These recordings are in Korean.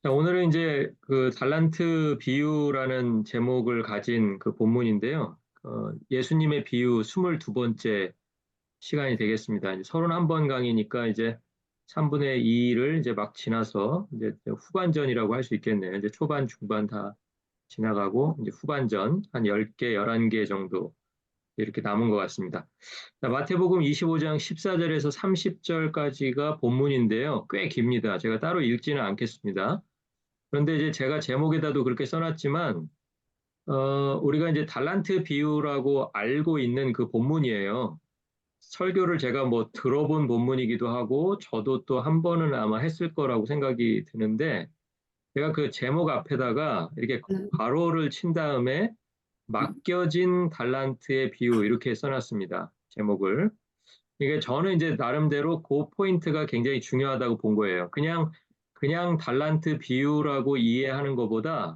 자, 오늘은 이제 그 달란트 비유라는 제목을 가진 그 본문인데요. 예수님의 비유 22번째 시간이 되겠습니다. 이제 31번 강의니까 이제 3분의 2를 이제 막 지나서 이제 후반전이라고 할 수 있겠네요. 이제 초반, 중반 다 지나가고 이제 후반전 한 10개, 11개 정도 이렇게 남은 것 같습니다. 자, 마태복음 25장 14절에서 30절까지가 본문인데요. 꽤 깁니다. 제가 따로 읽지는 않겠습니다. 그런데 이제 제가 제목에다도 그렇게 써놨지만, 우리가 이제 달란트 비유라고 알고 있는 그 본문이에요. 설교를 제가 뭐 들어본 본문이기도 하고, 저도 또 한 번은 아마 했을 거라고 생각이 드는데, 제가 그 제목 앞에다가 이렇게 괄호를 친 다음에 맡겨진 달란트의 비유 이렇게 써놨습니다. 제목을. 이게 저는 이제 나름대로 그 포인트가 굉장히 중요하다고 본 거예요. 그냥 달란트 비유라고 이해하는 것보다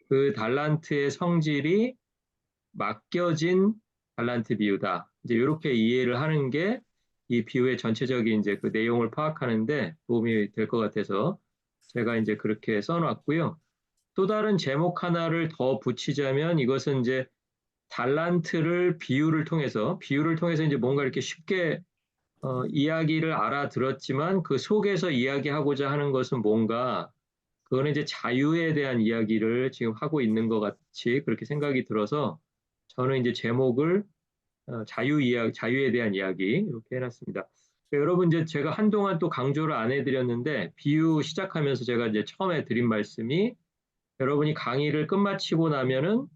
그 달란트의 성질이 맡겨진 달란트 비유다. 이제 이렇게 이해를 하는 게 이 비유의 전체적인 이제 그 내용을 파악하는데 도움이 될 것 같아서 제가 이제 그렇게 써놨고요. 또 다른 제목 하나를 더 붙이자면 이것은 이제 달란트를 비유를 통해서 이제 뭔가 이렇게 쉽게 이야기를 알아들었지만 그 속에서 이야기하고자 하는 것은 뭔가 그거는 이제 자유에 대한 이야기를 지금 하고 있는 것 같이 그렇게 생각이 들어서 저는 이제 제목을 자유에 대한 이야기 이렇게 해놨습니다. 여러분 이제 제가 한동안 또 강조를 안 해드렸는데 비유 시작하면서 제가 이제 처음에 드린 말씀이 여러분이 강의를 끝마치고 나면은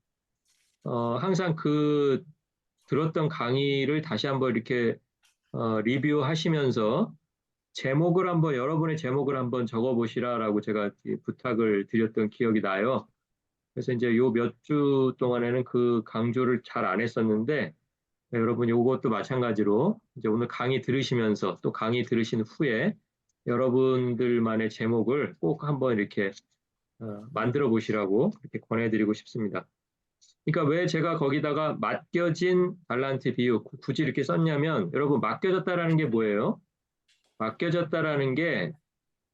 항상 그 들었던 강의를 다시 한번 이렇게 리뷰하시면서 여러분의 제목을 한번 적어보시라라고 제가 부탁을 드렸던 기억이 나요. 그래서 이제 요 몇 주 동안에는 그 강조를 잘 안 했었는데, 여러분 요것도 마찬가지로 이제 오늘 강의 들으시면서 또 강의 들으신 후에 여러분들만의 제목을 꼭 한번 이렇게 만들어 보시라고 이렇게 권해드리고 싶습니다. 그러니까 왜 제가 거기다가 맡겨진 달란트 비유 굳이 이렇게 썼냐면 여러분 맡겨졌다라는 게 뭐예요? 맡겨졌다라는 게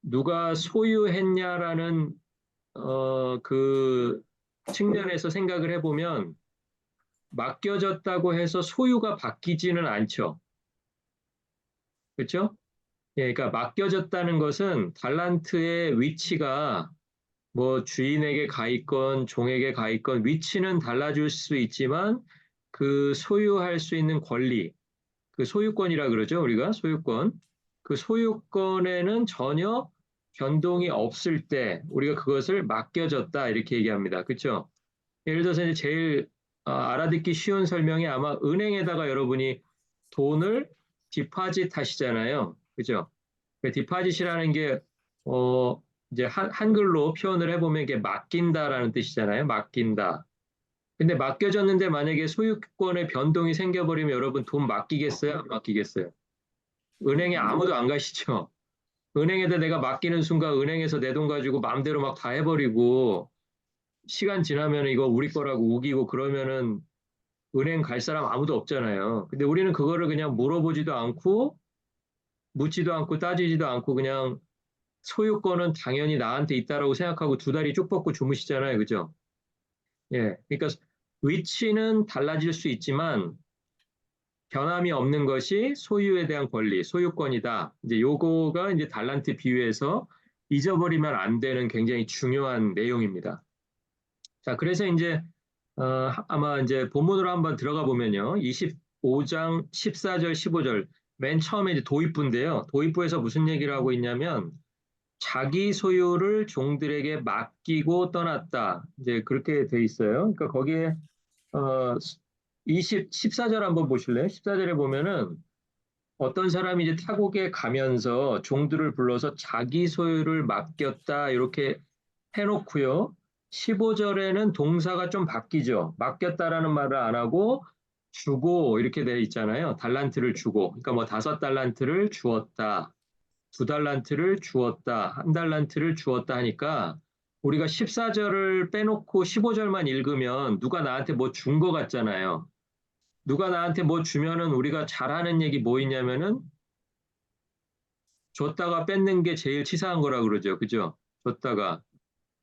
누가 소유했냐라는 그 측면에서 생각을 해보면 맡겨졌다고 해서 소유가 바뀌지는 않죠. 그렇죠? 예, 그러니까 맡겨졌다는 것은 달란트의 위치가 뭐 주인에게 가 있건 종에게 가 있건 위치는 달라질 수 있지만 그 소유할 수 있는 권리, 그 소유권이라 그러죠, 우리가 소유권. 그 소유권에는 전혀 변동이 없을 때 우리가 그것을 맡겨졌다 이렇게 얘기합니다. 그렇죠? 예를 들어서 이제 제일 알아듣기 쉬운 설명이 아마 은행에다가 여러분이 돈을 디파짓 하시잖아요. 그죠? 그 디파짓이라는 게 이제 한글로 표현을 해보면 이게 맡긴다라는 뜻이잖아요. 맡긴다. 근데 맡겨졌는데 만약에 소유권의 변동이 생겨버리면 여러분 돈 맡기겠어요? 안 맡기겠어요? 은행에 아무도 안 가시죠? 은행에다 내가 맡기는 순간 은행에서 내 돈 가지고 마음대로 막 다 해버리고 시간 지나면 이거 우리 거라고 우기고 그러면은 은행 갈 사람 아무도 없잖아요. 근데 우리는 그거를 그냥 물어보지도 않고 묻지도 않고 따지지도 않고 그냥 소유권은 당연히 나한테 있다라고 생각하고 두 다리 쭉 뻗고 주무시잖아요. 그죠? 예. 그러니까 위치는 달라질 수 있지만 변함이 없는 것이 소유에 대한 권리, 소유권이다. 이제 요거가 이제 달란트 비유에서 잊어버리면 안 되는 굉장히 중요한 내용입니다. 자, 그래서 이제 아마 이제 본문으로 한번 들어가 보면요. 25장 14절, 15절 맨 처음에 이제 도입부인데요. 도입부에서 무슨 얘기를 하고 있냐면 자기 소유를 종들에게 맡기고 떠났다. 이제 그렇게 돼 있어요. 그러니까 거기에 어 14절 한번 보실래요? 14절에 보면은 어떤 사람이 이제 타국에 가면서 종들을 불러서 자기 소유를 맡겼다 이렇게 해놓고요. 15절에는 동사가 좀 바뀌죠. 맡겼다라는 말을 안 하고 주고 이렇게 돼 있잖아요. 달란트를 주고. 그러니까 뭐 5달란트를 주었다. 2달란트를 주었다. 1달란트를 주었다 하니까 우리가 14절을 빼놓고 15절만 읽으면 누가 나한테 뭐 준 거 같잖아요. 누가 나한테 뭐 주면은 우리가 잘하는 얘기 뭐 있냐면은 줬다가 뺏는 게 제일 치사한 거라 그러죠. 그죠? 줬다가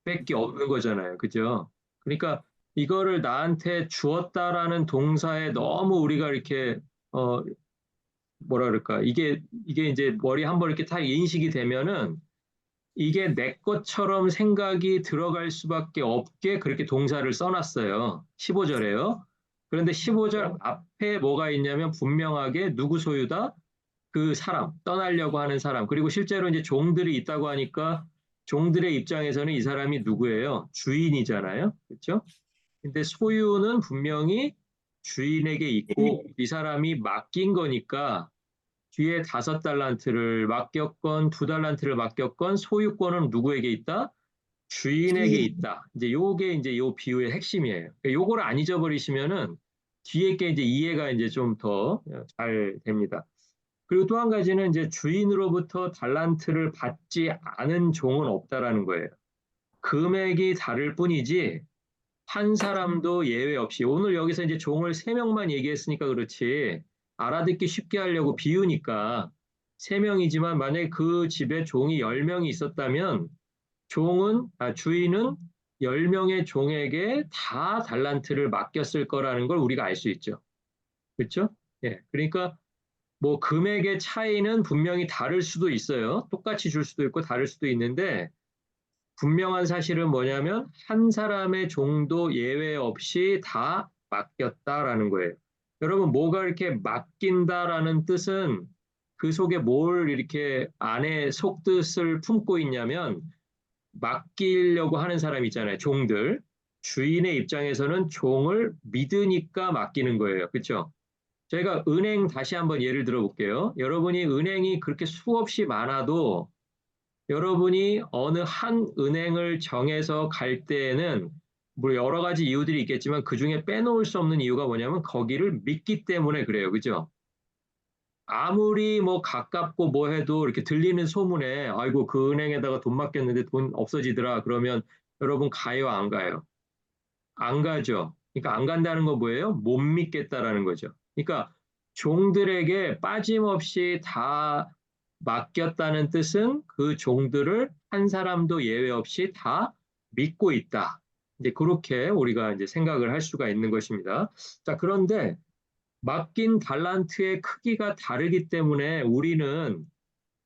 뺏기 없는 거잖아요. 그죠? 그러니까 이거를 나한테 주었다라는 동사에 너무 우리가 이렇게 어 뭐라 그럴까? 이게 이제 머리 한번 이렇게 딱 인식이 되면은 이게 내 것처럼 생각이 들어갈 수밖에 없게 그렇게 동사를 써놨어요. 15절에요. 그런데 15절 앞에 뭐가 있냐면 분명하게 누구 소유다? 그 사람, 떠나려고 하는 사람. 그리고 실제로 이제 종들이 있다고 하니까 종들의 입장에서는 이 사람이 누구예요? 주인이잖아요. 그렇죠? 근데 소유는 분명히 주인에게 있고 이 사람이 맡긴 거니까 뒤에 5달란트를 맡겼건 2달란트를 맡겼건 소유권은 누구에게 있다? 주인에게 주인. 있다. 이제 요게 이제 요 비유의 핵심이에요. 그러니까 요거를 안 잊어버리시면은 뒤에 게 이제 이해가 이제 좀 더 잘 됩니다. 그리고 또 한 가지는 이제 주인으로부터 달란트를 받지 않은 종은 없다라는 거예요. 금액이 다를 뿐이지 한 사람도 예외 없이 오늘 여기서 이제 종을 3명만 얘기했으니까 그렇지 알아듣기 쉽게 하려고 비유니까 3명이지만 만약에 그 집에 종이 10명이 있었다면 주인은 10명의 종에게 다 달란트를 맡겼을 거라는 걸 우리가 알 수 있죠. 그렇죠? 예. 그러니까 뭐 금액의 차이는 분명히 다를 수도 있어요. 똑같이 줄 수도 있고 다를 수도 있는데 분명한 사실은 뭐냐면 한 사람의 종도 예외 없이 다 맡겼다라는 거예요. 여러분 뭐가 이렇게 맡긴다라는 뜻은 그 속에 뭘 이렇게 안에 속뜻을 품고 있냐면 맡기려고 하는 사람 있잖아요. 종들. 주인의 입장에서는 종을 믿으니까 맡기는 거예요. 그렇죠? 저희가 은행 다시 한번 예를 들어 볼게요. 여러분이 은행이 그렇게 수없이 많아도 여러분이 어느 한 은행을 정해서 갈 때에는 뭐 여러 가지 이유들이 있겠지만 그 중에 빼놓을 수 없는 이유가 뭐냐면 거기를 믿기 때문에 그래요. 그죠? 아무리 뭐 가깝고 뭐 해도 이렇게 들리는 소문에 아이고 그 은행에다가 돈 맡겼는데 돈 없어지더라. 그러면 여러분 가요, 안 가요? 안 가죠. 그러니까 안 간다는 건 뭐예요? 못 믿겠다라는 거죠. 그러니까 종들에게 빠짐없이 다 맡겼다는 뜻은 그 종들을 한 사람도 예외 없이 다 믿고 있다. 이제 그렇게 우리가 이제 생각을 할 수가 있는 것입니다. 자, 그런데 맡긴 달란트의 크기가 다르기 때문에 우리는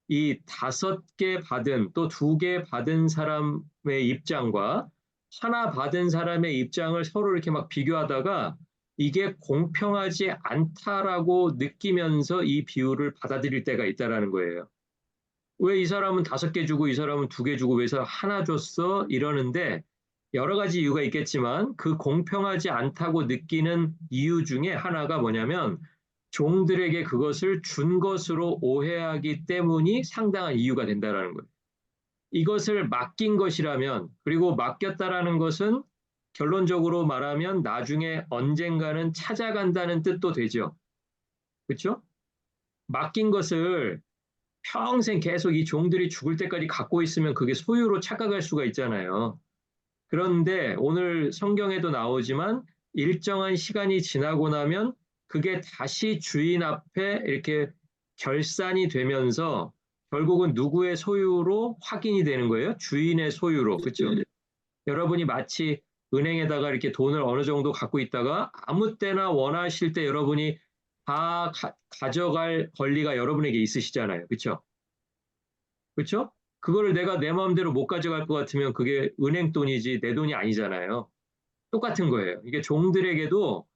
이 5개 받은 또 2개 받은 사람의 입장과 하나 받은 사람의 입장을 서로 이렇게 막 비교하다가 이게 공평하지 않다라고 느끼면서 이 비율을 받아들일 때가 있다라는 거예요. 왜 이 사람은 5개 주고 이 사람은 2개 주고 왜 이 사람 하나 줬어? 이러는데 여러 가지 이유가 있겠지만 그 공평하지 않다고 느끼는 이유 중에 하나가 뭐냐면 종들에게 그것을 준 것으로 오해하기 때문이 상당한 이유가 된다라는 거예요. 이것을 맡긴 것이라면 그리고 맡겼다라는 것은 결론적으로 말하면 나중에 언젠가는 찾아간다는 뜻도 되죠. 그렇죠? 맡긴 것을 평생 계속 이 종들이 죽을 때까지 갖고 있으면 그게 소유로 착각할 수가 있잖아요. 그런데 오늘 성경에도 나오지만 일정한 시간이 지나고 나면 그게 다시 주인 앞에 이렇게 결산이 되면서 결국은 누구의 소유로 확인이 되는 거예요? 주인의 소유로. 그렇죠? 여러분이 마치 은행에다가 이렇게 돈을 어느 정도 갖고 있다가 아무 때나 원하실 때 여러분이 다 가져갈 권리가 여러분에게 있으시잖아요. 그렇죠? 그렇죠? 그거를 내가 내 마음대로 못 가져갈 것 같으면 그게 은행 돈이지 내 돈이 아니잖아요. 똑같은 거예요. 이게 종들에게도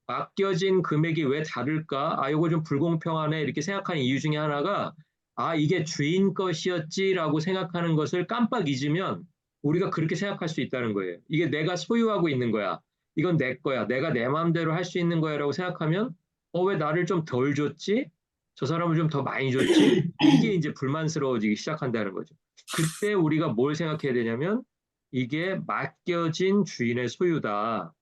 맡겨진 금액이 왜 다를까? 아, 이거 좀 불공평하네. 이렇게 생각하는 이유 중에 하나가 아, 이게 주인 것이었지라고 생각하는 것을 깜빡 잊으면 우리가 그렇게 생각할 수 있다는 거예요. 이게 내가 소유하고 있는 거야. 이건 내 거야. 내가 내 마음대로 할 수 있는 거야라고 생각하면 왜 나를 좀 덜 줬지? 저 사람을 좀 더 많이 줬지? 이게 이제 불만스러워지기 시작한다는 거죠. 그때 우리가 뭘 생각해야 되냐면 이게 맡겨진 주인의 소유다.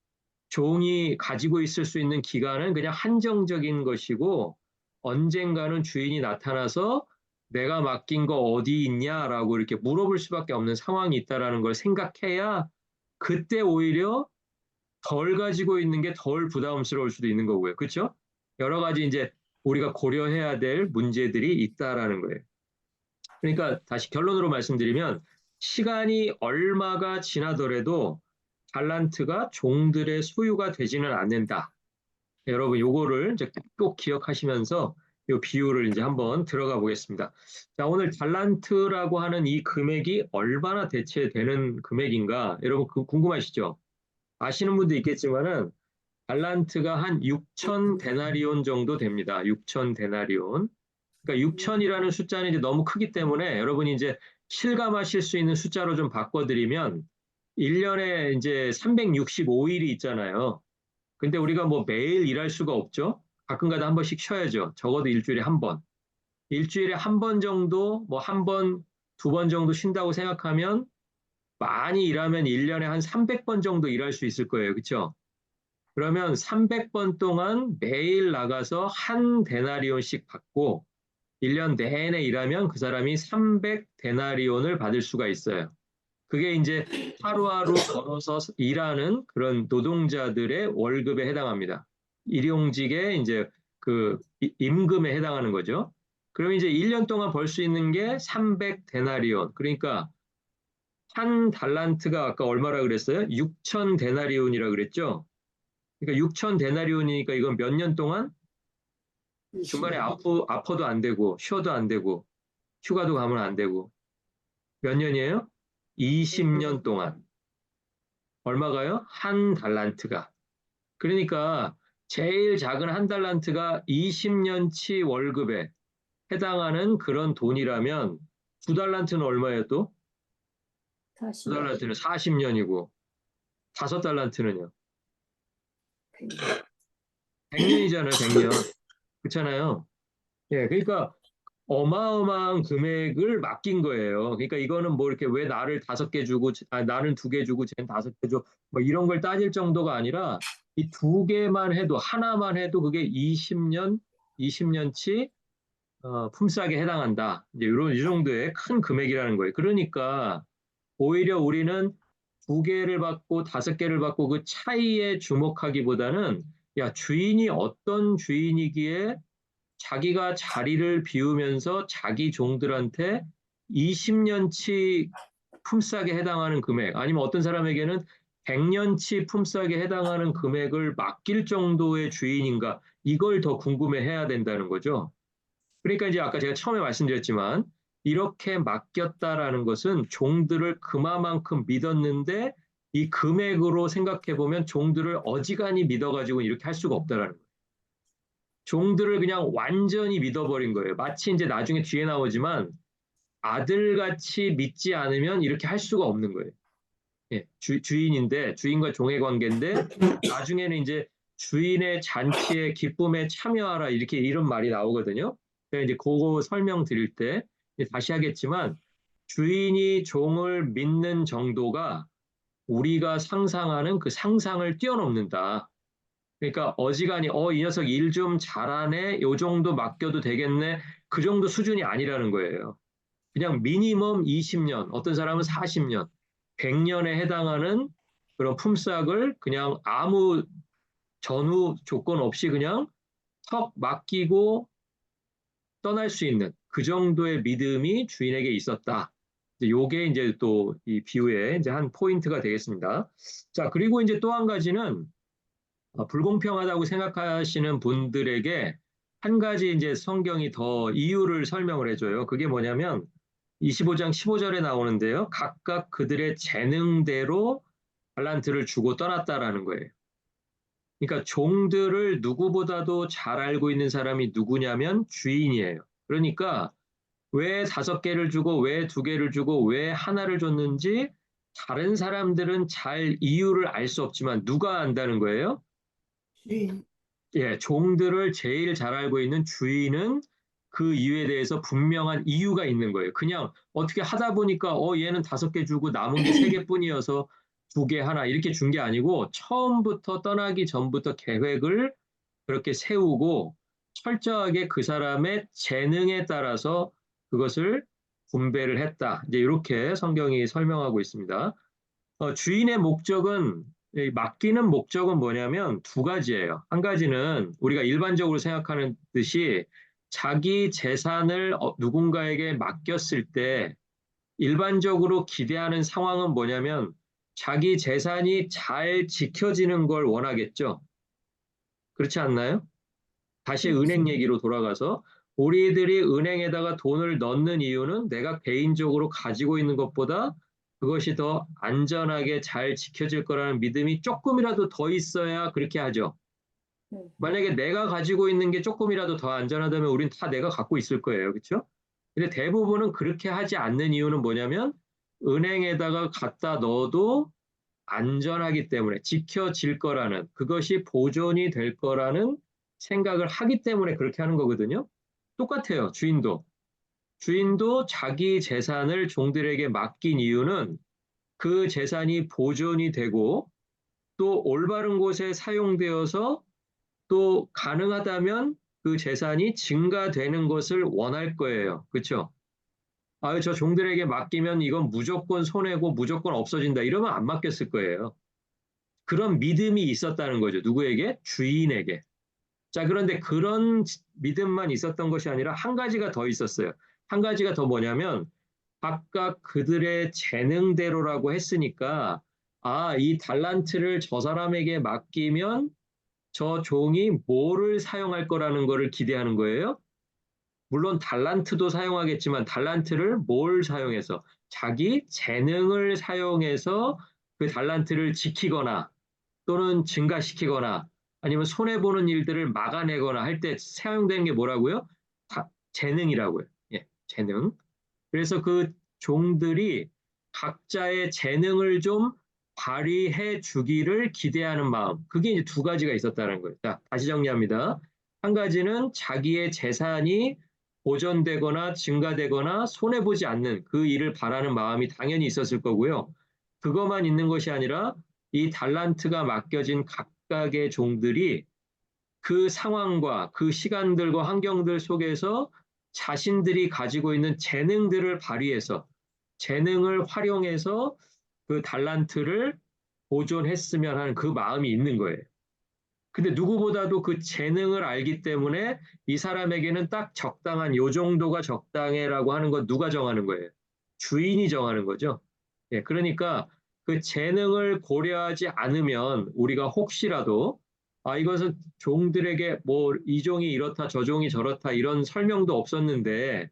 종이 가지고 있을 수 있는 기간은 그냥 한정적인 것이고 언젠가는 주인이 나타나서 내가 맡긴 거 어디 있냐라고 이렇게 물어볼 수밖에 없는 상황이 있다라는 걸 생각해야 그때 오히려 덜 가지고 있는 게 덜 부담스러울 수도 있는 거고요. 그렇죠? 여러 가지 이제 우리가 고려해야 될 문제들이 있다라는 거예요. 그러니까 다시 결론으로 말씀드리면 시간이 얼마가 지나더라도 달란트가 종들의 소유가 되지는 않는다. 여러분, 요거를 이제 꼭 기억하시면서 요 비유를 이제 한번 들어가 보겠습니다. 자, 오늘 달란트라고 하는 이 금액이 얼마나 대체 되는 금액인가? 여러분, 궁금하시죠? 아시는 분도 있겠지만은 달란트가 한 6천 데나리온 정도 됩니다. 6천 데나리온. 그러니까 6천이라는 숫자는 이제 너무 크기 때문에 여러분이 이제 실감하실 수 있는 숫자로 좀 바꿔드리면 1년에 이제 365일이 있잖아요. 근데 우리가 뭐 매일 일할 수가 없죠. 가끔가다 한 번씩 쉬어야죠. 적어도 일주일에 한 번. 일주일에 한 번 정도, 뭐 한 번, 두 번 정도 쉰다고 생각하면 많이 일하면 1년에 한 300번 정도 일할 수 있을 거예요. 그렇죠? 그러면 300번 동안 매일 나가서 한 데나리온씩 받고 1년 내내 일하면 그 사람이 300 데나리온을 받을 수가 있어요. 그게 이제 하루하루 걸어서 일하는 그런 노동자들의 월급에 해당합니다. 일용직의 이제 그 임금에 해당하는 거죠. 그럼 이제 1년 동안 벌 수 있는 게 300 데나리온. 그러니까 한 달란트가 아까 얼마라 그랬어요? 6천 데나리온이라 그랬죠. 그러니까 6천 데나리온이니까 이건 몇 년 동안 중간에 20년. 아파도 안 되고 쉬어도 안 되고 휴가도 가면 안 되고 몇 년이에요? 20년 동안. 얼마가요? 한 달란트가. 그러니까 제일 작은 한 달란트가 20년치 월급에 해당하는 그런 돈이라면 두 달란트는 얼마예요 또? 두 40년. 달란트는 40년이고 다섯 달란트는요? 100년이잖아요, 100년. 그렇잖아요. 예, 그러니까 어마어마한 금액을 맡긴 거예요. 그러니까 이거는 뭐 이렇게 왜 나를 5개 주고, 나는 2개 주고, 쟤는 5개 줘, 뭐 이런 걸 따질 정도가 아니라 이 2개만 해도, 하나만 해도 그게 20년, 20년치 품삯에 해당한다. 이제 이 정도의 큰 금액이라는 거예요. 그러니까 오히려 우리는 2개를 받고 5개를 받고 그 차이에 주목하기보다는 야, 주인이 어떤 주인이기에 자기가 자리를 비우면서 자기 종들한테 20년치 품삯에 해당하는 금액, 아니면 어떤 사람에게는 100년치 품삯에 해당하는 금액을 맡길 정도의 주인인가, 이걸 더 궁금해 해야 된다는 거죠. 그러니까 이제 아까 제가 처음에 말씀드렸지만, 이렇게 맡겼다라는 것은 종들을 그만큼 믿었는데, 이 금액으로 생각해 보면 종들을 어지간히 믿어가지고 이렇게 할 수가 없다라는 거예요. 종들을 그냥 완전히 믿어버린 거예요. 마치 이제 나중에 뒤에 나오지만 아들같이 믿지 않으면 이렇게 할 수가 없는 거예요. 예, 주인인데 주인과 종의 관계인데 나중에는 이제 주인의 잔치에 기쁨에 참여하라 이렇게 이런 말이 나오거든요. 제가 이제 그거 설명드릴 때 다시 하겠지만 주인이 종을 믿는 정도가 우리가 상상하는 그 상상을 뛰어넘는다. 그러니까 어지간히 이 녀석 일 좀 잘하네, 요 정도 맡겨도 되겠네, 그 정도 수준이 아니라는 거예요. 그냥 미니멈 20년, 어떤 사람은 40년, 100년에 해당하는 그런 품삯을 그냥 아무 전후 조건 없이 그냥 턱 맡기고 떠날 수 있는 그 정도의 믿음이 주인에게 있었다. 요게 이제 또 이 비유의 이제 한 포인트가 되겠습니다. 자, 그리고 이제 또 한 가지는 불공평하다고 생각하시는 분들에게 한 가지 이제 성경이 더 이유를 설명을 해줘요. 그게 뭐냐면 25장 15절에 나오는데요. 각각 그들의 재능대로 달란트를 주고 떠났다라는 거예요. 그러니까 종들을 누구보다도 잘 알고 있는 사람이 누구냐면 주인이에요. 그러니까 왜 5개를 주고 왜 2개를 주고 왜 하나를 줬는지 다른 사람들은 잘 이유를 알 수 없지만 누가 안다는 거예요? 주인. 예, 종들을 제일 잘 알고 있는 주인은 그 이유에 대해서 분명한 이유가 있는 거예요. 그냥 어떻게 하다 보니까 얘는 5개 주고 남은 게 3개뿐이어서 2개 하나 이렇게 준 게 아니고 처음부터 떠나기 전부터 계획을 그렇게 세우고 철저하게 그 사람의 재능에 따라서 그것을 분배를 했다. 이제 이렇게 성경이 설명하고 있습니다. 주인의 목적은 맡기는 목적은 뭐냐면 두 가지예요. 한 가지는 우리가 일반적으로 생각하는 듯이 자기 재산을 누군가에게 맡겼을 때 일반적으로 기대하는 상황은 뭐냐면 자기 재산이 잘 지켜지는 걸 원하겠죠. 그렇지 않나요? 다시 그렇죠. 은행 얘기로 돌아가서 우리들이 은행에다가 돈을 넣는 이유는 내가 개인적으로 가지고 있는 것보다 그것이 더 안전하게 잘 지켜질 거라는 믿음이 조금이라도 더 있어야 그렇게 하죠. 네. 만약에 내가 가지고 있는 게 조금이라도 더 안전하다면 우린 다 내가 갖고 있을 거예요. 그렇죠? 근데 대부분은 그렇게 하지 않는 이유는 뭐냐면 은행에다가 갖다 넣어도 안전하기 때문에 지켜질 거라는 그것이 보존이 될 거라는 생각을 하기 때문에 그렇게 하는 거거든요. 똑같아요. 주인도 자기 재산을 종들에게 맡긴 이유는 그 재산이 보존이 되고 또 올바른 곳에 사용되어서 또 가능하다면 그 재산이 증가되는 것을 원할 거예요. 그렇죠? 아, 저 종들에게 맡기면 이건 무조건 손해고 무조건 없어진다. 이러면 안 맡겼을 거예요. 그런 믿음이 있었다는 거죠. 누구에게? 주인에게. 자, 그런데 그런 믿음만 있었던 것이 아니라 한 가지가 더 있었어요. 한 가지가 더 뭐냐면 각각 그들의 재능대로라고 했으니까 아, 이 달란트를 저 사람에게 맡기면 저 종이 뭐를 사용할 거라는 거를 기대하는 거예요. 물론 달란트도 사용하겠지만 달란트를 뭘 사용해서 자기 재능을 사용해서 그 달란트를 지키거나 또는 증가시키거나 아니면 손해보는 일들을 막아내거나 할 때 사용되는 게 뭐라고요? 재능이라고요. 예, 재능. 그래서 그 종들이 각자의 재능을 좀 발휘해 주기를 기대하는 마음. 그게 이제 두 가지가 있었다는 거예요. 자, 다시 정리합니다. 한 가지는 자기의 재산이 보존되거나 증가되거나 손해보지 않는 그 일을 바라는 마음이 당연히 있었을 거고요. 그것만 있는 것이 아니라 이 달란트가 맡겨진 각각의 종들이 그 상황과 그 시간들과 환경들 속에서 자신들이 가지고 있는 재능들을 발휘해서 재능을 활용해서 그 달란트를 보존했으면 하는 그 마음이 있는 거예요. 근데 누구보다도 그 재능을 알기 때문에 이 사람에게는 딱 적당한 요 정도가 적당해라고 하는 건 누가 정하는 거예요? 주인이 정하는 거죠. 예, 그러니까 그 재능을 고려하지 않으면 우리가 혹시라도 아, 이것은 종들에게 뭐 이 종이 이렇다 저 종이 저렇다 이런 설명도 없었는데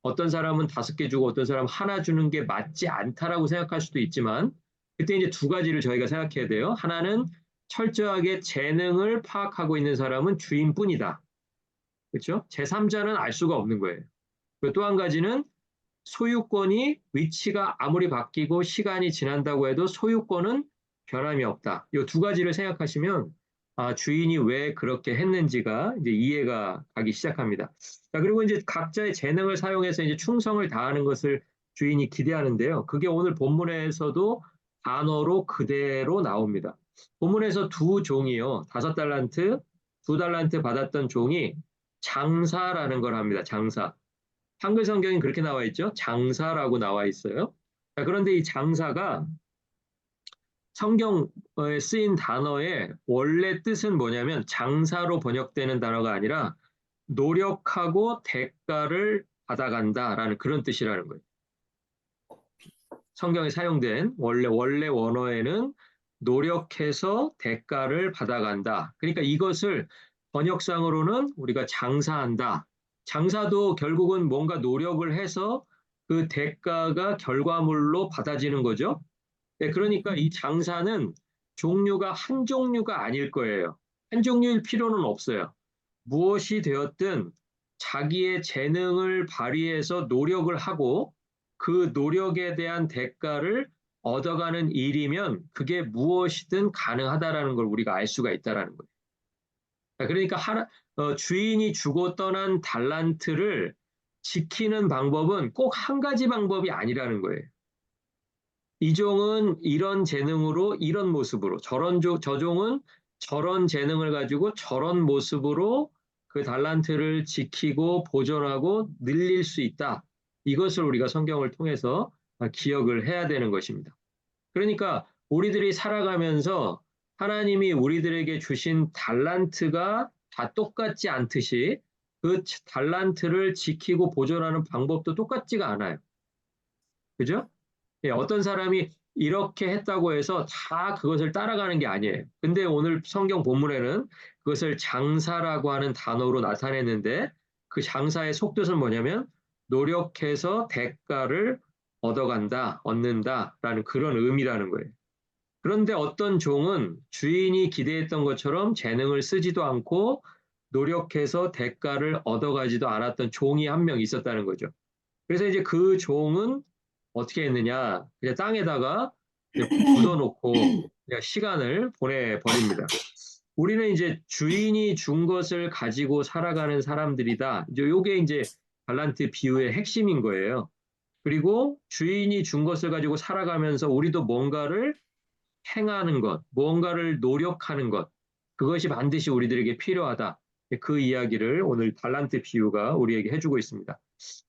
어떤 사람은 5개 주고 어떤 사람은 하나 주는 게 맞지 않다라고 생각할 수도 있지만 그때 이제 두 가지를 저희가 생각해야 돼요. 하나는 철저하게 재능을 파악하고 있는 사람은 주인뿐이다. 그렇죠? 제3자는 알 수가 없는 거예요. 또 한 가지는 소유권이 위치가 아무리 바뀌고 시간이 지난다고 해도 소유권은 변함이 없다. 이 두 가지를 생각하시면 아, 주인이 왜 그렇게 했는지가 이제 이해가 가기 시작합니다. 자, 그리고 이제 각자의 재능을 사용해서 이제 충성을 다하는 것을 주인이 기대하는데요. 그게 오늘 본문에서도 단어로 그대로 나옵니다. 본문에서 두 종이요. 5달란트, 2달란트 받았던 종이 장사라는 걸 합니다. 장사. 한글 성경이 그렇게 나와 있죠. 장사라고 나와 있어요. 자, 그런데 이 장사가 성경에 쓰인 단어의 원래 뜻은 뭐냐면 장사로 번역되는 단어가 아니라 노력하고 대가를 받아간다라는 그런 뜻이라는 거예요. 성경에 사용된 원래 원어에는 노력해서 대가를 받아간다. 그러니까 이것을 번역상으로는 우리가 장사한다. 장사도 결국은 뭔가 노력을 해서 그 대가가 결과물로 받아지는 거죠. 네, 그러니까 이 장사는 종류가 한 종류가 아닐 거예요. 한 종류일 필요는 없어요. 무엇이 되었든 자기의 재능을 발휘해서 노력을 하고 그 노력에 대한 대가를 얻어가는 일이면 그게 무엇이든 가능하다라는 걸 우리가 알 수가 있다라는 거예요. 그러니까 주인이 주고 떠난 달란트를 지키는 방법은 꼭 한 가지 방법이 아니라는 거예요. 이 종은 이런 재능으로 이런 모습으로 저 종은 저런 재능을 가지고 저런 모습으로 그 달란트를 지키고 보존하고 늘릴 수 있다. 이것을 우리가 성경을 통해서 기억을 해야 되는 것입니다. 그러니까 우리들이 살아가면서 하나님이 우리들에게 주신 달란트가 다 똑같지 않듯이 그 달란트를 지키고 보존하는 방법도 똑같지가 않아요. 그죠? 예, 어떤 사람이 이렇게 했다고 해서 다 그것을 따라가는 게 아니에요. 근데 오늘 성경 본문에는 그것을 장사라고 하는 단어로 나타냈는데 그 장사의 속뜻은 뭐냐면 노력해서 대가를 얻어간다, 얻는다라는 그런 의미라는 거예요. 그런데 어떤 종은 주인이 기대했던 것처럼 재능을 쓰지도 않고 노력해서 대가를 얻어가지도 않았던 종이 한 명 있었다는 거죠. 그래서 이제 그 종은 어떻게 했느냐? 그냥 땅에다가 이제 묻어놓고 그냥 시간을 보내버립니다. 우리는 이제 주인이 준 것을 가지고 살아가는 사람들이다. 이제 요게 이제 달란트 비유의 핵심인 거예요. 그리고 주인이 준 것을 가지고 살아가면서 우리도 뭔가를 행하는 것, 무언가를 노력하는 것, 그것이 반드시 우리들에게 필요하다. 그 이야기를 오늘 달란트 비유가 우리에게 해주고 있습니다.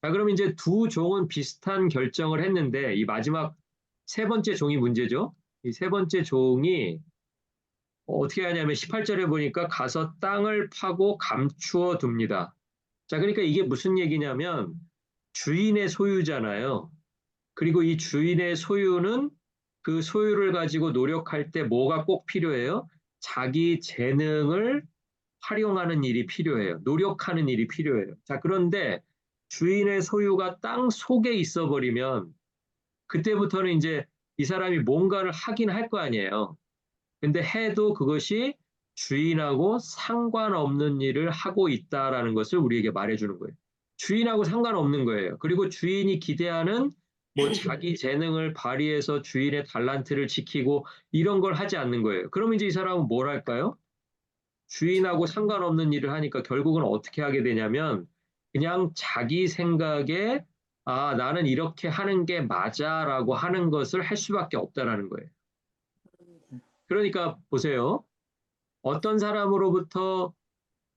자, 그럼 이제 두 종은 비슷한 결정을 했는데 이 마지막 세 번째 종이 문제죠. 이 세 번째 종이 어떻게 하냐면 18절에 보니까 가서 땅을 파고 감추어 둡니다. 자, 그러니까 이게 무슨 얘기냐면 주인의 소유잖아요. 그리고 이 주인의 소유는 그 소유를 가지고 노력할 때 뭐가 꼭 필요해요? 자기 재능을 활용하는 일이 필요해요. 노력하는 일이 필요해요. 자, 그런데 주인의 소유가 땅 속에 있어 버리면 그때부터는 이제 이 사람이 뭔가를 하긴 할 거 아니에요. 근데 해도 그것이 주인하고 상관없는 일을 하고 있다라는 것을 우리에게 말해주는 거예요. 주인하고 상관없는 거예요. 그리고 주인이 기대하는 뭐 자기 재능을 발휘해서 주인의 달란트를 지키고 이런 걸 하지 않는 거예요. 그럼 이제 이 사람은 뭘 할까요? 주인하고 상관없는 일을 하니까 결국은 어떻게 하게 되냐면 그냥 자기 생각에 아, 나는 이렇게 하는 게 맞아라고 하는 것을 할 수밖에 없다라는 거예요. 그러니까 보세요. 어떤 사람으로부터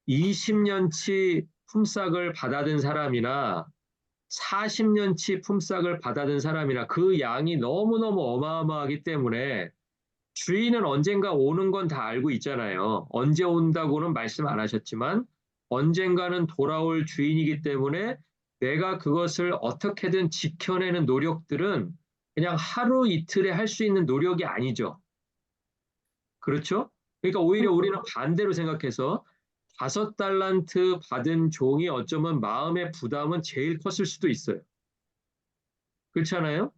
20년치 품삯을 받아든 사람이나 40년치 품삯을 받아든 사람이나 그 양이 너무너무 어마어마하기 때문에 주인은 언젠가 오는 건 다 알고 있잖아요. 언제 온다고는 말씀 안 하셨지만 언젠가는 돌아올 주인이기 때문에 내가 그것을 어떻게든 지켜내는 노력들은 그냥 하루 이틀에 할 수 있는 노력이 아니죠. 그렇죠? 그러니까 오히려 우리는 반대로 생각해서 5달란트 받은 종이 어쩌면 마음의 부담은 제일 컸을 수도 있어요. 그렇잖아요?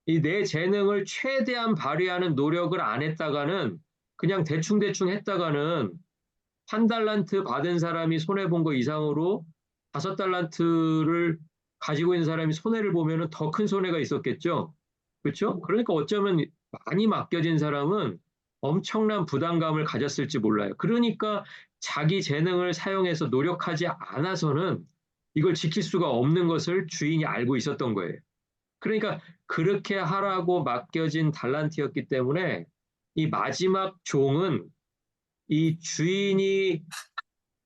이 내 재능을 최대한 발휘하는 노력을 안 했다가는 그냥 대충대충 했다가는 1달란트 받은 사람이 손해본 거 이상으로 5달란트를 가지고 있는 사람이 손해를 보면 더 큰 손해가 있었겠죠. 그렇죠? 그러니까 어쩌면 많이 맡겨진 사람은 엄청난 부담감을 가졌을지 몰라요. 그러니까 자기 재능을 사용해서 노력하지 않아서는 이걸 지킬 수가 없는 것을 주인이 알고 있었던 거예요. 그러니까 그렇게 하라고 맡겨진 달란트였기 때문에 이 마지막 종은 이 주인이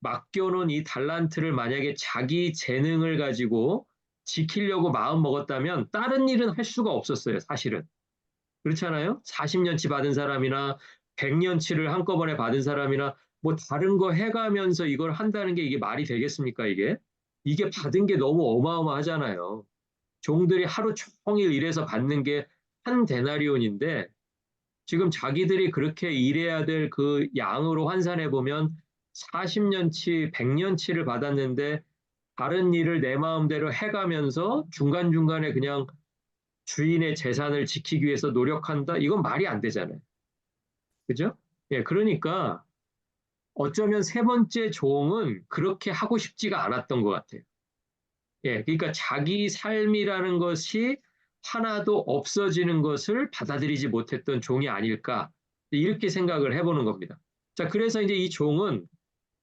맡겨놓은 이 달란트를 만약에 자기 재능을 가지고 지키려고 마음 먹었다면 다른 일은 할 수가 없었어요, 사실은. 그렇잖아요? 40년치 받은 사람이나 100년치를 한꺼번에 받은 사람이나 뭐 다른 거 해가면서 이걸 한다는 게 이게 말이 되겠습니까, 이게? 이게 받은 게 너무 어마어마하잖아요. 종들이 하루 종일 일해서 받는 게 한 데나리온인데 지금 자기들이 그렇게 일해야 될 그 양으로 환산해 보면 40년치, 100년치를 받았는데 다른 일을 내 마음대로 해가면서 중간중간에 그냥 주인의 재산을 지키기 위해서 노력한다? 이건 말이 안 되잖아요. 그죠? 예, 그러니까 어쩌면 세 번째 종은 그렇게 하고 싶지가 않았던 것 같아요. 예, 그러니까 자기 삶이라는 것이 하나도 없어지는 것을 받아들이지 못했던 종이 아닐까. 이렇게 생각을 해보는 겁니다. 자, 그래서 이제 이 종은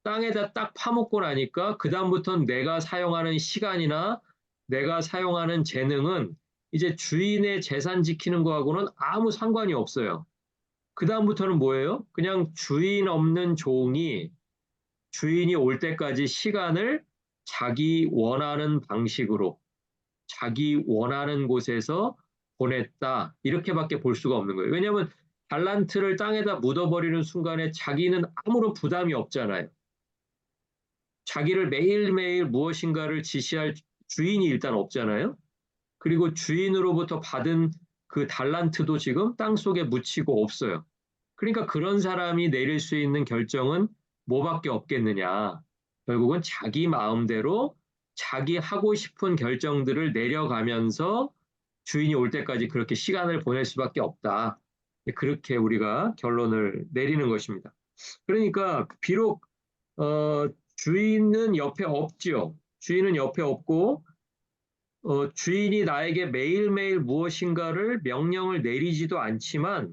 땅에다 딱 파묻고 나니까 그다음부터는 내가 사용하는 시간이나 내가 사용하는 재능은 이제 주인의 재산 지키는 거하고는 아무 상관이 없어요. 그다음부터는 뭐예요? 그냥 주인 없는 종이 주인이 올 때까지 시간을 자기 원하는 방식으로 자기 원하는 곳에서 보냈다. 이렇게밖에 볼 수가 없는 거예요. 왜냐하면 달란트를 땅에다 묻어버리는 순간에 자기는 아무런 부담이 없잖아요. 자기를 매일매일 무엇인가를 지시할 주인이 일단 없잖아요. 그리고 주인으로부터 받은 그 달란트도 지금 땅속에 묻히고 없어요. 그러니까 그런 사람이 내릴 수 있는 결정은 뭐밖에 없겠느냐. 결국은 자기 마음대로 자기 하고 싶은 결정들을 내려가면서 주인이 올 때까지 그렇게 시간을 보낼 수밖에 없다. 그렇게 우리가 결론을 내리는 것입니다. 그러니까 비록 주인은 옆에 없지요. 주인은 옆에 없고 주인이 나에게 매일매일 무엇인가를 명령을 내리지도 않지만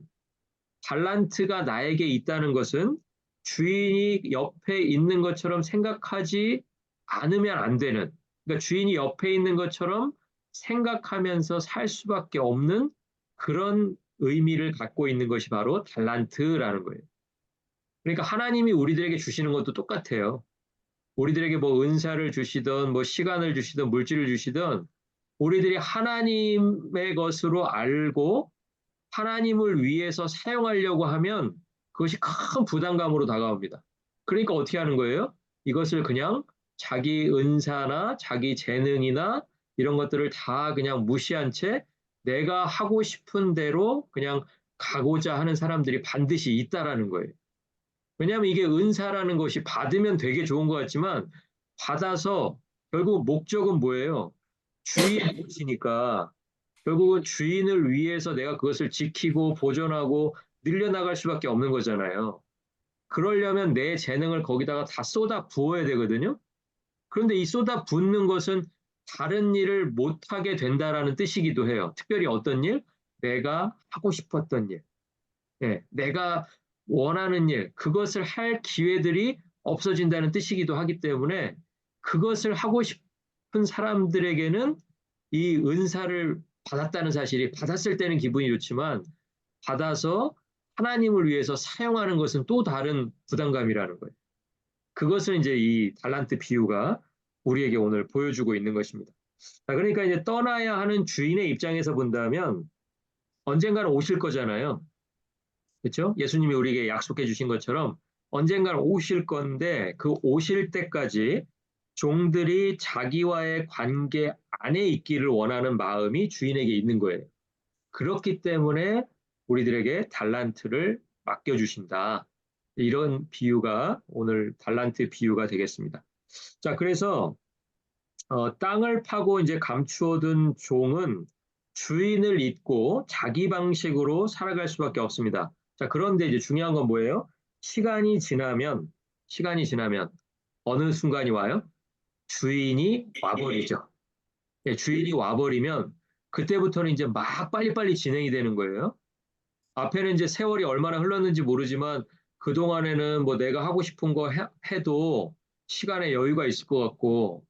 달란트가 나에게 있다는 것은 주인이 옆에 있는 것처럼 생각하지 않으면 안 되는, 그러니까 주인이 옆에 있는 것처럼 생각하면서 살 수밖에 없는 그런 의미를 갖고 있는 것이 바로 달란트라는 거예요. 그러니까 하나님이 우리들에게 주시는 것도 똑같아요. 우리들에게 뭐 은사를 주시든 뭐 시간을 주시든 물질을 주시든 우리들이 하나님의 것으로 알고 하나님을 위해서 사용하려고 하면 그것이 큰 부담감으로 다가옵니다. 그러니까 어떻게 하는 거예요? 이것을 그냥 자기 은사나 자기 재능이나 이런 것들을 다 그냥 무시한 채 내가 하고 싶은 대로 그냥 가고자 하는 사람들이 반드시 있다라는 거예요. 왜냐하면 이게 은사라는 것이 받으면 되게 좋은 것 같지만 받아서 결국 목적은 뭐예요? 주인의 것이니까 결국은 주인을 위해서 내가 그것을 지키고 보존하고 늘려나갈 수밖에 없는 거잖아요. 그러려면 내 재능을 거기다가 다 쏟아 부어야 되거든요. 그런데 이 쏟아 붓는 것은 다른 일을 못하게 된다라는 뜻이기도 해요. 특별히 어떤 일? 내가 하고 싶었던 일. 예, 내가 원하는 일, 그것을 할 기회들이 없어진다는 뜻이기도 하기 때문에 그것을 하고 싶은 사람들에게는 이 은사를 받았다는 사실이 받았을 때는 기분이 좋지만 받아서 하나님을 위해서 사용하는 것은 또 다른 부담감이라는 거예요. 그것을 이제 이 달란트 비유가 우리에게 오늘 보여주고 있는 것입니다. 자, 그러니까 이제 떠나야 하는 주인의 입장에서 본다면 언젠가는 오실 거잖아요. 그렇죠? 예수님이 우리에게 약속해 주신 것처럼 언젠가는 오실 건데 그 오실 때까지 종들이 자기와의 관계 안에 있기를 원하는 마음이 주인에게 있는 거예요. 그렇기 때문에 우리들에게 달란트를 맡겨주신다. 이런 비유가 오늘 달란트 비유가 되겠습니다. 자, 그래서 땅을 파고 이제 감추어둔 종은 주인을 잊고 자기 방식으로 살아갈 수밖에 없습니다. 자, 그런데 이제 중요한 건 뭐예요? 시간이 지나면 어느 순간이 와요? 주인이 와버리죠. 예, 주인이 와버리면 그때부터는 이제 막 빨리빨리 진행이 되는 거예요. 앞에는 이제 세월이 얼마나 흘렀는지 모르지만 그동안에는 뭐 내가 하고 싶은 거 해도 시간에 여유가 있을 것 같고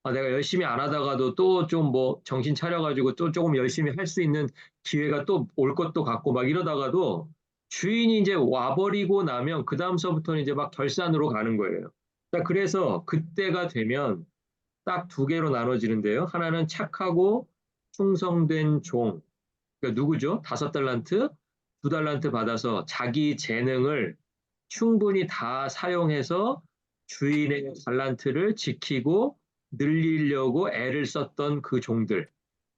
내가 열심히 안 하다가도 또 좀 뭐 정신 차려가지고 또 조금 열심히 할 수 있는 기회가 또 올 것도 같고 막 이러다가도 주인이 이제 와버리고 나면 그 다음서부터는 이제 막 결산으로 가는 거예요. 자, 그래서 그때가 되면 딱 두 개로 나눠지는데요. 하나는 착하고 충성된 종. 그러니까 누구죠? 5달란트, 2달란트 받아서 자기 재능을 충분히 다 사용해서 주인의 달란트를 지키고 늘리려고 애를 썼던 그 종들.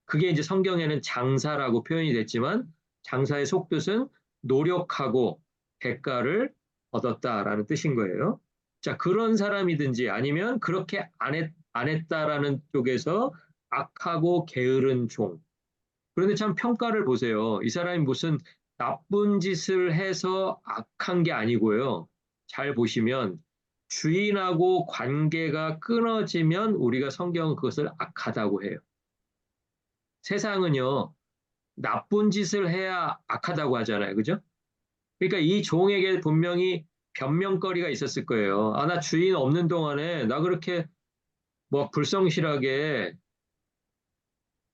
그게 이제 성경에는 장사라고 표현이 됐지만 장사의 속뜻은 노력하고 대가를 얻었다라는 뜻인 거예요. 자, 그런 사람이든지 아니면 그렇게 안 했다라는 쪽에서 악하고 게으른 종. 그런데 참 평가를 보세요. 이 사람이 무슨 나쁜 짓을 해서 악한 게 아니고요. 잘 보시면 주인하고 관계가 끊어지면 우리가 성경은 그것을 악하다고 해요. 세상은요, 나쁜 짓을 해야 악하다고 하잖아요. 그죠? 그러니까 이 종에게 분명히 변명거리가 있었을 거예요. 나 주인 없는 동안에 나 그렇게 뭐 불성실하게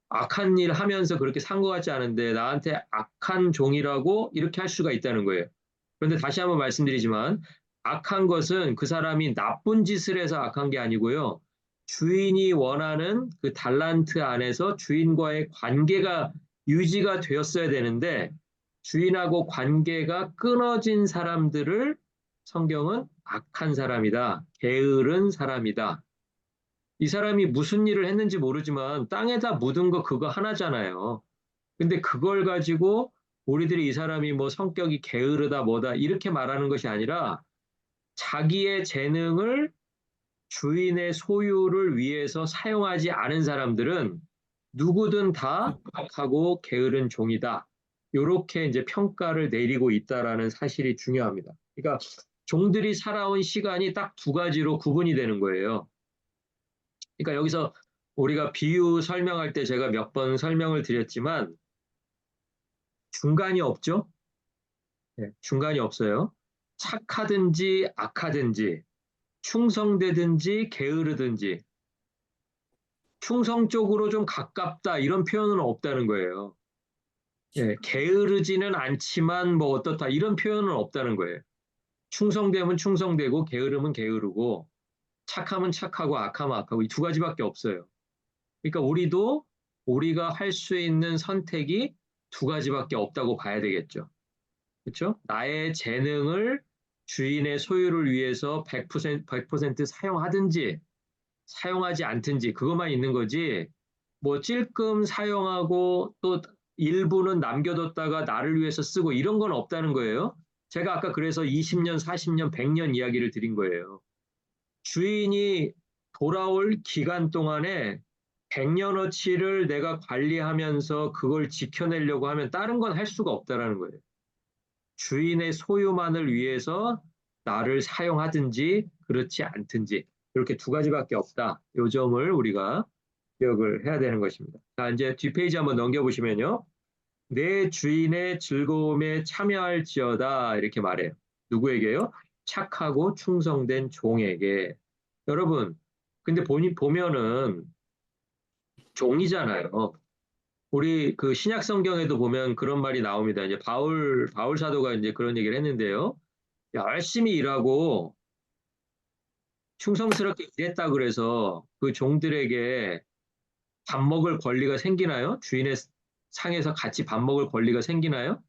악한 일 하면서 그렇게 산 것 같지 않은데 나한테 악한 종이라고 이렇게 할 수가 있다는 거예요. 그런데 다시 한번 말씀드리지만 악한 것은 그 사람이 나쁜 짓을 해서 악한 게 아니고요. 주인이 원하는 그 달란트 안에서 주인과의 관계가 유지가 되었어야 되는데 주인하고 관계가 끊어진 사람들을 성경은 악한 사람이다, 게으른 사람이다, 이 사람이 무슨 일을 했는지 모르지만 땅에다 묻은 거 그거 하나잖아요. 근데 그걸 가지고 우리들이 이 사람이 뭐 성격이 게으르다 뭐다 이렇게 말하는 것이 아니라 자기의 재능을 주인의 소유를 위해서 사용하지 않은 사람들은 누구든 다 악하고 게으른 종이다. 이렇게 이제 평가를 내리고 있다라는 사실이 중요합니다. 그러니까 종들이 살아온 시간이 딱 두 가지로 구분이 되는 거예요. 그러니까 여기서 우리가 비유 설명할 때 제가 몇 번 설명을 드렸지만 중간이 없죠? 네, 중간이 없어요. 착하든지 악하든지 충성되든지 게으르든지 충성 쪽으로 좀 가깝다 이런 표현은 없다는 거예요. 예, 게으르지는 않지만 뭐 어떻다 이런 표현은 없다는 거예요. 충성되면 충성되고 게으르면 게으르고 착하면 착하고 악하면 악하고 이 두 가지밖에 없어요. 그러니까 우리도 우리가 할 수 있는 선택이 두 가지밖에 없다고 봐야 되겠죠. 그렇죠? 나의 재능을 주인의 소유를 위해서 100% 사용하든지 사용하지 않든지 그것만 있는 거지. 뭐 찔끔 사용하고 또 일부는 남겨뒀다가 나를 위해서 쓰고 이런 건 없다는 거예요. 제가 아까 그래서 20년, 40년, 100년 이야기를 드린 거예요. 주인이 돌아올 기간 동안에 100년어치를 내가 관리하면서 그걸 지켜내려고 하면 다른 건 할 수가 없다라는 거예요. 주인의 소유만을 위해서 나를 사용하든지 그렇지 않든지 이렇게 두 가지밖에 없다. 요 점을 우리가 기억을 해야 되는 것입니다. 자, 이제 뒷페이지 한번 넘겨보시면요. 내 주인의 즐거움에 참여할지어다 이렇게 말해요. 누구에게요? 착하고 충성된 종에게. 여러분, 근데 보면은 종이잖아요. 우리 그 신약 성경에도 보면 그런 말이 나옵니다. 이제 바울 사도가 이제 그런 얘기를 했는데요. 열심히 일하고 충성스럽게 일했다 그래서 그 종들에게 밥 먹을 권리가 생기나요? 주인의 상에서 같이 밥 먹을 권리가 생기나요?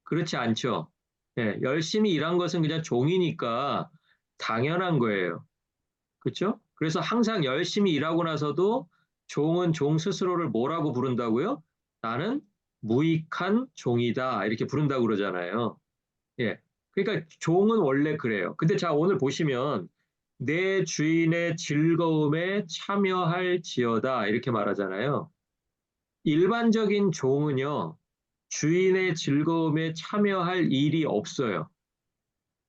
그렇지 않죠. 예, 열심히 일한 것은 그냥 종이니까 당연한 거예요. 그렇죠? 그래서 항상 열심히 일하고 나서도 종은 종 스스로를 뭐라고 부른다고요? 나는 무익한 종이다. 이렇게 부른다고 그러잖아요. 예. 그러니까 종은 원래 그래요. 근데 자, 오늘 보시면 내 주인의 즐거움에 참여할지어다. 이렇게 말하잖아요. 일반적인 종은요, 주인의 즐거움에 참여할 일이 없어요.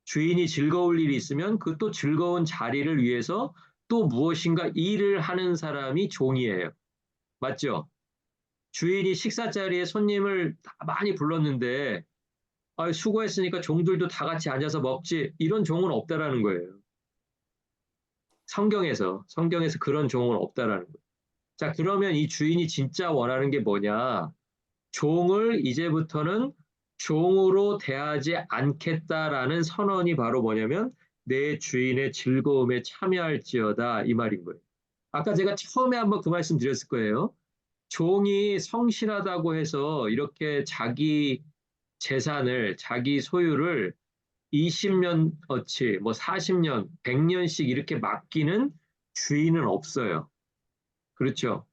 주인이 즐거울 일이 있으면 그 또 즐거운 자리를 위해서 또 무엇인가 일을 하는 사람이 종이에요. 맞죠? 주인이 식사 자리에 손님을 다 많이 불렀는데 아, 수고했으니까 종들도 다 같이 앉아서 먹지 이런 종은 없다라는 거예요. 성경에서 그런 종은 없다라는 거예요. 자, 그러면 이 주인이 진짜 원하는 게 뭐냐? 종을 이제부터는 종으로 대하지 않겠다라는 선언이 바로 뭐냐면 내 주인의 즐거움에 참여할지어다 이 말인 거예요. 아까 제가 처음에 한번 그 말씀 드렸을 거예요. 종이 성실하다고 해서 이렇게 자기 재산을, 자기 소유를 20년어치, 뭐 40년, 100년씩 이렇게 맡기는 주인은 없어요. 그렇죠.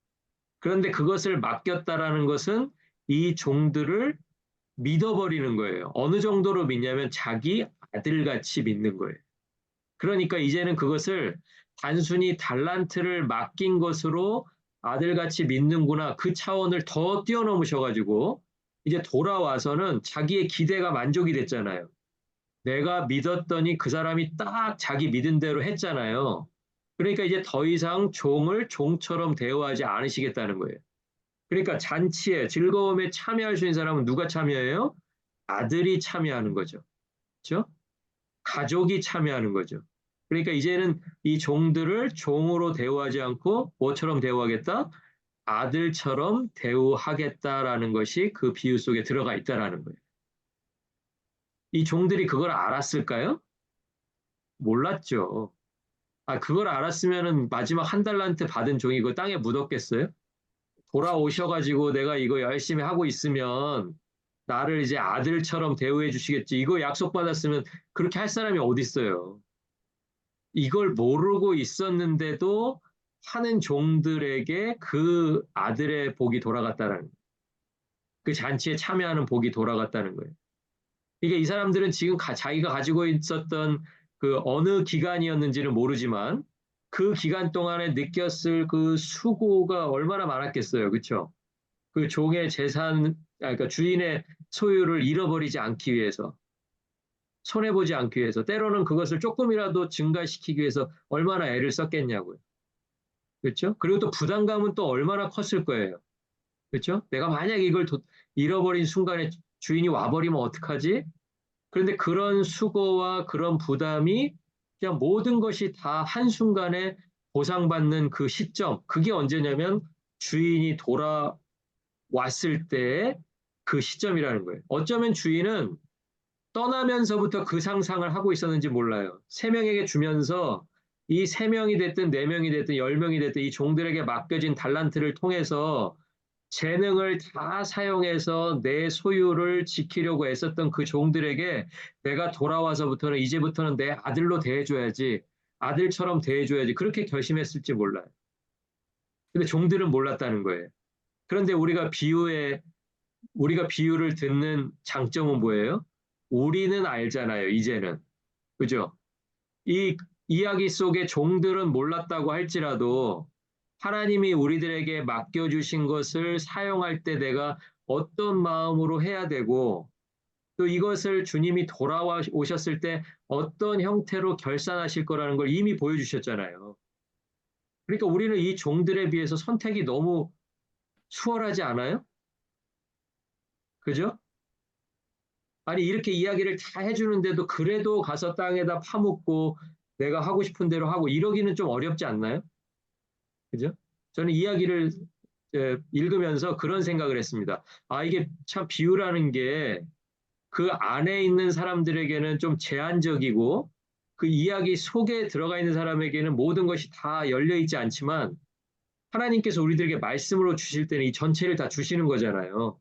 그런데 그것을 맡겼다라는 것은 이 종들을 믿어버리는 거예요. 어느 정도로 믿냐면 자기 아들같이 믿는 거예요. 그러니까 이제는 그것을 단순히 달란트를 맡긴 것으로 아들같이 믿는구나. 그 차원을 더 뛰어넘으셔가지고 이제 돌아와서는 자기의 기대가 만족이 됐잖아요. 내가 믿었더니 그 사람이 딱 자기 믿은 대로 했잖아요. 그러니까 이제 더 이상 종을 종처럼 대우하지 않으시겠다는 거예요. 그러니까 잔치에 즐거움에 참여할 수 있는 사람은 누가 참여해요? 아들이 참여하는 거죠. 그렇죠? 가족이 참여하는 거죠. 그러니까 이제는 이 종들을 종으로 대우하지 않고 뭐처럼 대우하겠다? 아들처럼 대우하겠다라는 것이 그 비유 속에 들어가 있다라는 거예요. 이 종들이 그걸 알았을까요? 몰랐죠. 아, 그걸 알았으면은 마지막 한 달란트 받은 종이 그 땅에 묻었겠어요? 돌아오셔가지고 내가 이거 열심히 하고 있으면 나를 이제 아들처럼 대우해 주시겠지. 이거 약속받았으면 그렇게 할 사람이 어디 있어요? 이걸 모르고 있었는데도 하는 종들에게 그 아들의 복이 돌아갔다는, 그 잔치에 참여하는 복이 돌아갔다는 거예요. 이게 이 사람들은 지금 자기가 가지고 있었던 그 어느 기간이었는지는 모르지만 그 기간 동안에 느꼈을 그 수고가 얼마나 많았겠어요. 그렇죠? 그 종의 그러니까 주인의 소유를 잃어버리지 않기 위해서, 손해보지 않기 위해서, 때로는 그것을 조금이라도 증가시키기 위해서 얼마나 애를 썼겠냐고요. 그렇죠? 그리고 또 부담감은 또 얼마나 컸을 거예요. 그렇죠? 내가 만약 이걸 잃어버린 순간에 주인이 와버리면 어떡하지? 그런데 그런 수고와 그런 부담이 그냥 모든 것이 다 한순간에 보상받는 그 시점, 그게 언제냐면 주인이 돌아왔을 때의 그 시점이라는 거예요. 어쩌면 주인은 떠나면서부터 그 상상을 하고 있었는지 몰라요. 세 명에게 주면서 이 세 명이 됐든 네 명이 됐든 열 명이 됐든 이 종들에게 맡겨진 달란트를 통해서 재능을 다 사용해서 내 소유를 지키려고 애썼던 그 종들에게 내가 돌아와서부터는 이제부터는 내 아들로 대해줘야지, 아들처럼 대해줘야지, 그렇게 결심했을지 몰라요. 근데 종들은 몰랐다는 거예요. 그런데 우리가 비유를 듣는 장점은 뭐예요? 우리는 알잖아요, 이제는. 그죠? 이 이야기 속의 종들은 몰랐다고 할지라도 하나님이 우리들에게 맡겨주신 것을 사용할 때 내가 어떤 마음으로 해야 되고 또 이것을 주님이 돌아와 오셨을 때 어떤 형태로 결산하실 거라는 걸 이미 보여주셨잖아요. 그러니까 우리는 이 종들에 비해서 선택이 너무 수월하지 않아요? 그죠? 아니, 이렇게 이야기를 다 해주는데도 그래도 가서 땅에다 파묻고 내가 하고 싶은 대로 하고 이러기는 좀 어렵지 않나요? 그죠? 저는 이야기를 읽으면서 그런 생각을 했습니다. 아, 이게 참 비유라는 게 그 안에 있는 사람들에게는 좀 제한적이고 그 이야기 속에 들어가 있는 사람에게는 모든 것이 다 열려 있지 않지만 하나님께서 우리들에게 말씀으로 주실 때는 이 전체를 다 주시는 거잖아요.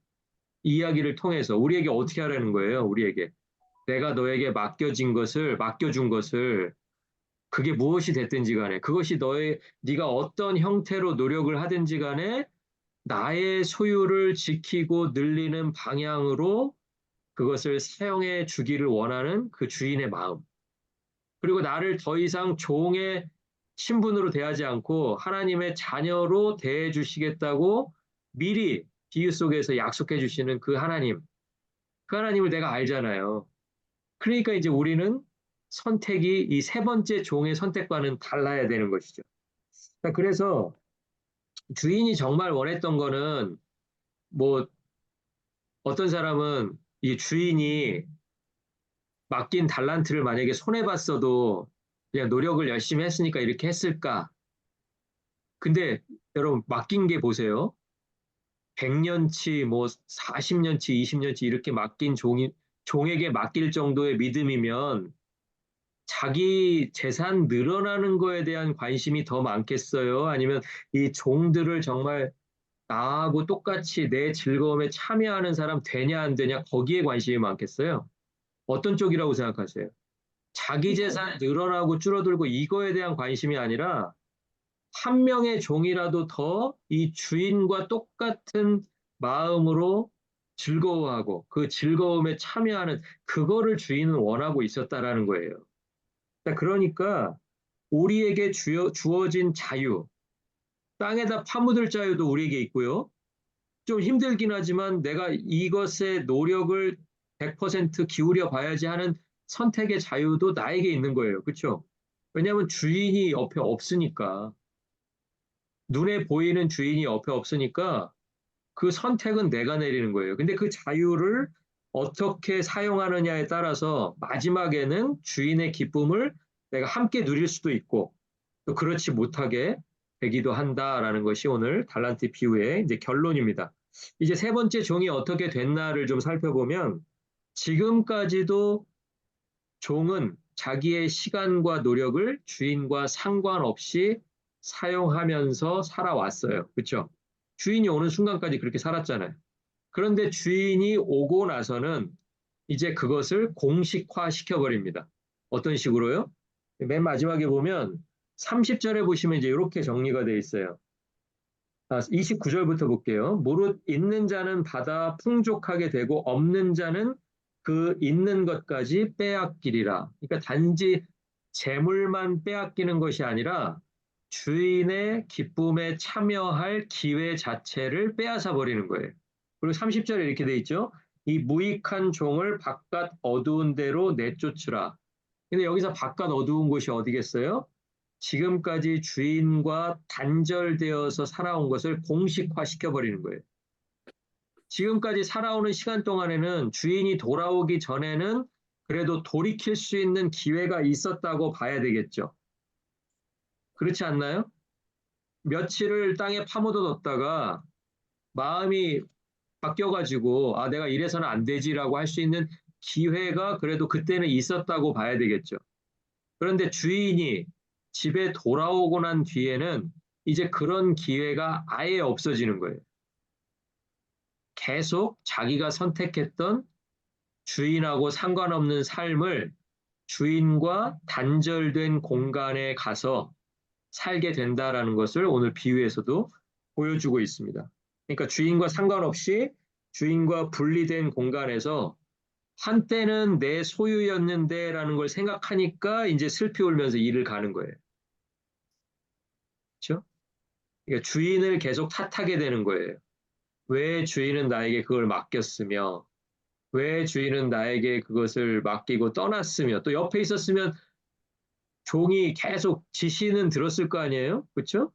이 이야기를 통해서 우리에게 어떻게 하라는 거예요? 우리에게. 내가 너에게 맡겨준 것을 그게 무엇이 됐든지 간에 그것이 네가 어떤 형태로 노력을 하든지 간에 나의 소유를 지키고 늘리는 방향으로 그것을 사용해 주기를 원하는 그 주인의 마음. 그리고 나를 더 이상 종의 신분으로 대하지 않고 하나님의 자녀로 대해 주시겠다고 미리 비유 속에서 약속해 주시는 그 하나님. 그 하나님을 내가 알잖아요. 그러니까 이제 우리는 선택이 이 세 번째 종의 선택과는 달라야 되는 것이죠. 그래서 주인이 정말 원했던 거는 뭐 어떤 사람은 이 주인이 맡긴 달란트를 만약에 손해봤어도 그냥 노력을 열심히 했으니까 이렇게 했을까? 근데 여러분 맡긴 게 보세요. 100년치, 뭐 40년치, 20년치 이렇게 종에게 맡길 정도의 믿음이면 자기 재산 늘어나는 거에 대한 관심이 더 많겠어요? 아니면 이 종들을 정말 나하고 똑같이 내 즐거움에 참여하는 사람 되냐 안 되냐 거기에 관심이 많겠어요? 어떤 쪽이라고 생각하세요? 자기 재산 늘어나고 줄어들고 이거에 대한 관심이 아니라 한 명의 종이라도 더 이 주인과 똑같은 마음으로 즐거워하고 그 즐거움에 참여하는 그거를 주인은 원하고 있었다라는 거예요. 그러니까 우리에게 주어진 자유, 땅에다 파묻을 자유도 우리에게 있고요. 좀 힘들긴 하지만 내가 이것에 노력을 100% 기울여 봐야지 하는 선택의 자유도 나에게 있는 거예요. 그렇죠? 왜냐하면 주인이 옆에 없으니까. 눈에 보이는 주인이 옆에 없으니까 그 선택은 내가 내리는 거예요. 근데 그 자유를 어떻게 사용하느냐에 따라서 마지막에는 주인의 기쁨을 내가 함께 누릴 수도 있고 또 그렇지 못하게 되기도 한다라는 것이 오늘 달란트 비유의 이제 결론입니다. 이제 세 번째 종이 어떻게 됐나를 좀 살펴보면 지금까지도 종은 자기의 시간과 노력을 주인과 상관없이 사용하면서 살아왔어요. 그렇죠? 주인이 오는 순간까지 그렇게 살았잖아요. 그런데 주인이 오고 나서는 이제 그것을 공식화 시켜버립니다. 어떤 식으로요? 맨 마지막에 보면 30절에 보시면 이제 이렇게 정리가 되어 있어요. 29절부터 볼게요. 무릇 있는 자는 받아 풍족하게 되고 없는 자는 그 있는 것까지 빼앗기리라. 그러니까 단지 재물만 빼앗기는 것이 아니라 주인의 기쁨에 참여할 기회 자체를 빼앗아 버리는 거예요. 그리고 30절에 이렇게 돼 있죠. 이 무익한 종을 바깥 어두운 데로 내쫓으라. 근데 여기서 바깥 어두운 곳이 어디겠어요? 지금까지 주인과 단절되어서 살아온 것을 공식화 시켜버리는 거예요. 지금까지 살아오는 시간 동안에는 주인이 돌아오기 전에는 그래도 돌이킬 수 있는 기회가 있었다고 봐야 되겠죠. 그렇지 않나요? 며칠을 땅에 파묻어뒀다가 마음이 바뀌어가지고 아, 내가 이래서는 안 되지라고 할 수 있는 기회가 그래도 그때는 있었다고 봐야 되겠죠. 그런데 주인이 집에 돌아오고 난 뒤에는 이제 그런 기회가 아예 없어지는 거예요. 계속 자기가 선택했던 주인하고 상관없는 삶을 주인과 단절된 공간에 가서 살게 된다라는 것을 오늘 비유에서도 보여주고 있습니다. 그러니까 주인과 상관없이 주인과 분리된 공간에서 한때는 내 소유였는데라는 걸 생각하니까 이제 슬피 울면서 일을 가는 거예요. 그렇죠? 그러니까 주인을 계속 탓하게 되는 거예요. 왜 주인은 나에게 그걸 맡겼으며, 왜 주인은 나에게 그것을 맡기고 떠났으며, 또 옆에 있었으면 종이 계속 지시는 들었을 거 아니에요? 그렇죠?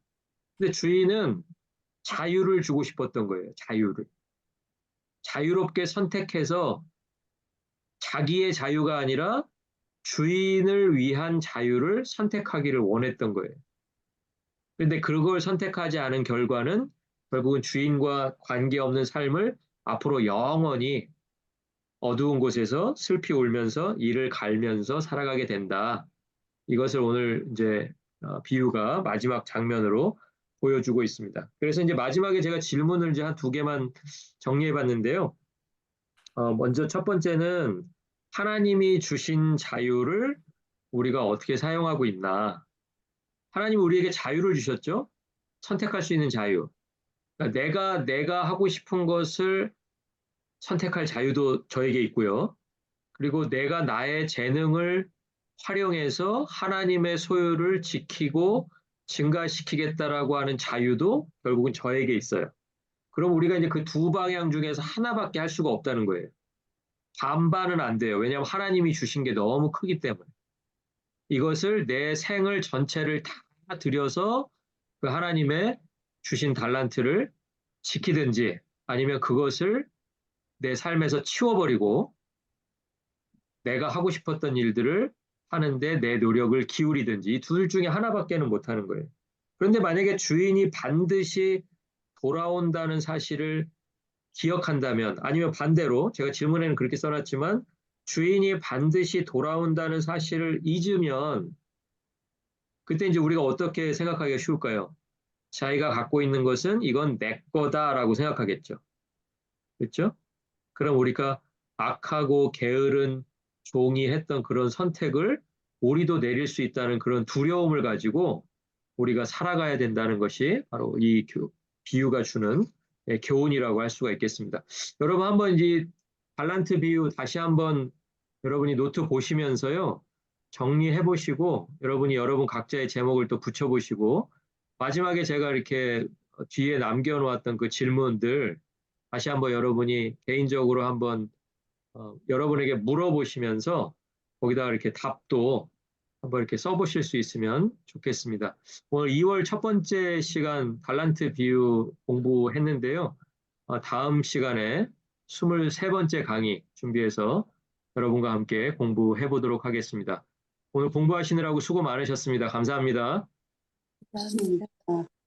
근데 주인은 자유를 주고 싶었던 거예요. 자유를. 자유롭게 선택해서 자기의 자유가 아니라 주인을 위한 자유를 선택하기를 원했던 거예요. 그런데 그걸 선택하지 않은 결과는 결국은 주인과 관계없는 삶을 앞으로 영원히 어두운 곳에서 슬피 울면서 이를 갈면서 살아가게 된다. 이것을 오늘 이제 비유가 마지막 장면으로 보여주고 있습니다. 그래서 이제 마지막에 제가 질문을 이제 한 두 개만 정리해 봤는데요. 먼저 첫 번째는 하나님이 주신 자유를 우리가 어떻게 사용하고 있나. 하나님이 우리에게 자유를 주셨죠? 선택할 수 있는 자유. 그러니까 내가 하고 싶은 것을 선택할 자유도 저에게 있고요. 그리고 내가 나의 재능을 활용해서 하나님의 소유를 지키고 증가시키겠다라고 하는 자유도 결국은 저에게 있어요. 그럼 우리가 이제 그 두 방향 중에서 하나밖에 할 수가 없다는 거예요. 반반은 안 돼요. 왜냐하면 하나님이 주신 게 너무 크기 때문에. 이것을 내 생을 전체를 다 들여서 그 하나님의 주신 달란트를 지키든지 아니면 그것을 내 삶에서 치워버리고 내가 하고 싶었던 일들을 하는데 내 노력을 기울이든지 이 둘 중에 하나밖에는 못하는 거예요. 그런데 만약에 주인이 반드시 돌아온다는 사실을 기억한다면 아니면 반대로 제가 질문에는 그렇게 써놨지만 주인이 반드시 돌아온다는 사실을 잊으면 그때 이제 우리가 어떻게 생각하기가 쉬울까요? 자기가 갖고 있는 것은 이건 내 거다라고 생각하겠죠. 그렇죠? 그럼 우리가 악하고 게으른 종이 했던 그런 선택을 우리도 내릴 수 있다는 그런 두려움을 가지고 우리가 살아가야 된다는 것이 바로 이 비유가 주는 교훈이라고 할 수가 있겠습니다. 여러분 한번 이 달란트 비유 다시 한번 여러분이 노트 보시면서요. 정리해 보시고 여러분이 여러분 각자의 제목을 또 붙여 보시고 마지막에 제가 이렇게 뒤에 남겨 놓았던 그 질문들 다시 한번 여러분이 개인적으로 한번 여러분에게 물어보시면서 거기다가 이렇게 답도 한번 이렇게 써보실 수 있으면 좋겠습니다. 오늘 2월 첫 번째 시간 달란트 비유 공부했는데요. 다음 시간에 23번째 강의 준비해서 여러분과 함께 공부해 보도록 하겠습니다. 오늘 공부하시느라고 수고 많으셨습니다. 감사합니다. 감사합니다.